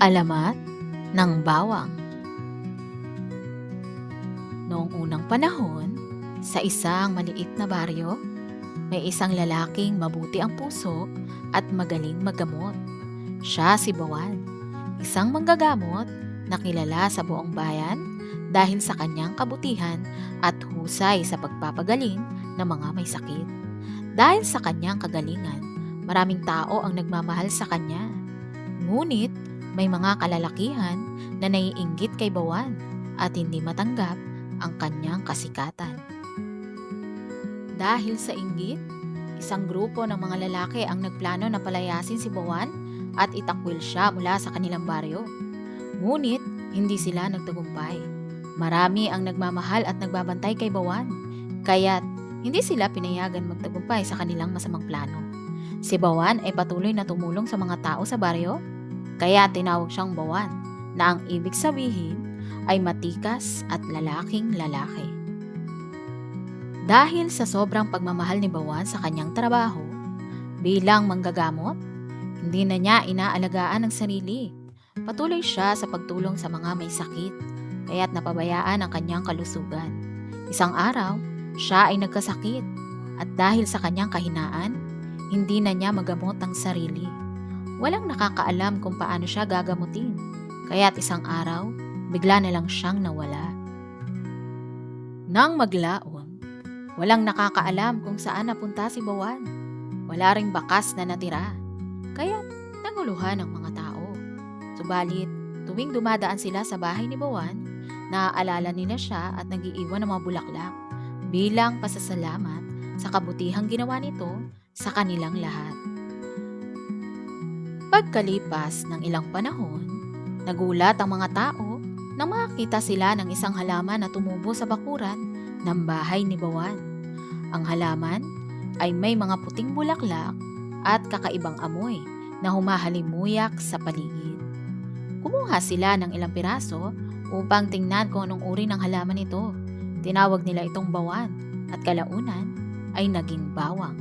Alamat ng bawang. Noong unang panahon, sa isang maliit na baryo, may isang lalaking mabuti ang puso at magaling maggamot. Siya si Bawan, isang manggagamot na kilala sa buong bayan dahil sa kanyang kabutihan at husay sa pagpapagaling ng mga may sakit. Dahil sa kanyang kagalingan, maraming tao ang nagmamahal sa kanya. Ngunit may mga kalalakihan na naiinggit kay Bawan at hindi matanggap ang kanyang kasikatan. Dahil sa inggit, isang grupo ng mga lalaki ang nagplano na palayasin si Bawan at itakwil siya mula sa kanilang baryo. Ngunit hindi sila nagtagumpay. Marami ang nagmamahal at nagbabantay kay Bawan, kaya't hindi sila pinayagan magtagumpay sa kanilang masamang plano. Si Bawan ay patuloy na tumulong sa mga tao sa baryo, kaya tinawag siyang Bawan, na ang ibig sabihin ay matikas at lalaking lalaki. Dahil sa sobrang pagmamahal ni Bawan sa kanyang trabaho bilang manggagamot, hindi na niya inaalagaan ang sarili. Patuloy siya sa pagtulong sa mga may sakit, kaya't napabayaan ang kanyang kalusugan. Isang araw, siya ay nagkasakit at dahil sa kanyang kahinaan, hindi na niya magamot ang sarili. Walang nakakaalam kung paano siya gagamutin, kaya't isang araw, bigla na lang siyang nawala. Nang maglaon, walang nakakaalam kung saan napunta si Bawan. Wala ring bakas na natira, kaya't naguluhan ang mga tao. Subalit, tuwing dumadaan sila sa bahay ni Bawan, naaalala nila siya at nag-iiwan ng mga bulaklak bilang pasasalamat sa kabutihang ginawa nito sa kanilang lahat. Pagkalipas ng ilang panahon, nagulat ang mga tao nang makakita sila ng isang halaman na tumubo sa bakuran ng bahay ni Bawan. Ang halaman ay may mga puting bulaklak at kakaibang amoy na humahalimuyak sa paligid. Kumuha sila ng ilang piraso upang tingnan kung anong uri ng halaman ito. Tinawag nila itong Bawan at kalaunan ay naging bawang.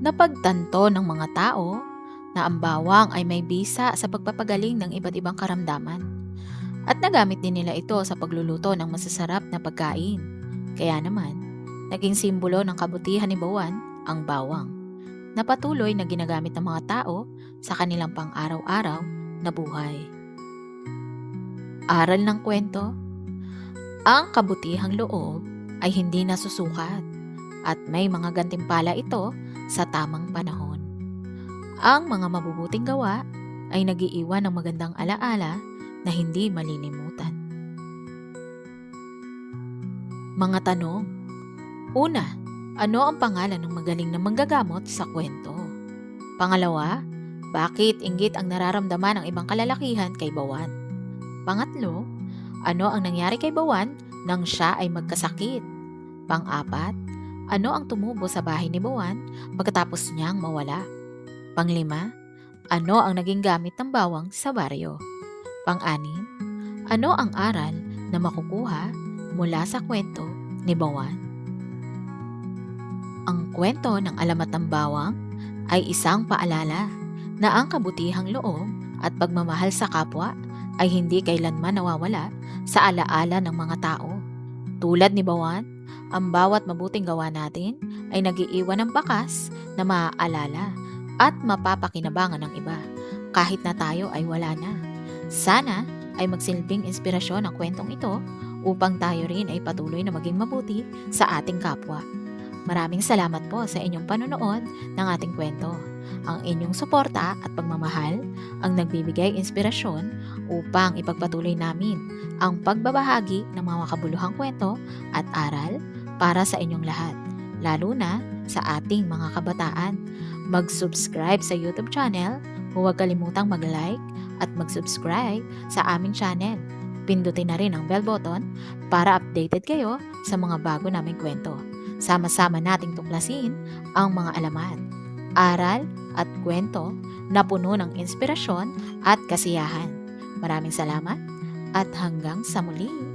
Napagtanto ng mga tao na ang bawang ay may bisa sa pagpapagaling ng iba't ibang karamdaman at nagamit din nila ito sa pagluluto ng masasarap na pagkain. Kaya naman, naging simbolo ng kabutihan ni Bawan ang bawang na patuloy na ginagamit ng mga tao sa kanilang pang-araw-araw na buhay. Aral ng kwento: ang kabutihang loob ay hindi nasusukat at may mga gantimpala ito sa tamang panahon. Ang mga mabubuting gawa ay nag-iiwan ng magandang alaala na hindi malilimutan. Mga tanong. Una, ano ang pangalan ng magaling na manggagamot sa kwento? Pangalawa, bakit inggit ang nararamdaman ng ibang kalalakihan kay Bawan? Pangatlo, ano ang nangyari kay Bawan nang siya ay magkasakit? Pang-apat, ano ang tumubo sa bahay ni Bawan pagkatapos niyang mawala? Panglima, ano ang naging gamit ng bawang sa baryo? Pang-anim, ano ang aral na makukuha mula sa kwento ni Bawan? Ang kwento ng Alamat ng Bawang ay isang paalala na ang kabutihang loob at pagmamahal sa kapwa ay hindi kailanman nawawala sa alaala ng mga tao. Tulad ni Bawan, ang bawat mabuting gawa natin ay nag-iiwan ng bakas na maaalala at mapapakinabangan ng iba kahit na tayo ay wala na. Sana ay magsilbing inspirasyon ang kwentong ito upang tayo rin ay patuloy na maging mabuti sa ating kapwa. Maraming salamat po sa inyong panonood ng ating kwento. Ang inyong suporta at pagmamahal ang nagbibigay inspirasyon upang ipagpatuloy namin ang pagbabahagi ng mga makabuluhang kwento at aral para sa inyong lahat, lalo na sa ating mga kabataan. Mag-subscribe sa YouTube channel, huwag kalimutang mag-like at mag-subscribe sa aming channel. Pindutin na rin ang bell button para updated kayo sa mga bago naming kwento. Sama-sama nating tuklasin ang mga alamat, aral at kwento na puno ng inspirasyon at kasiyahan. Maraming salamat at hanggang sa muli!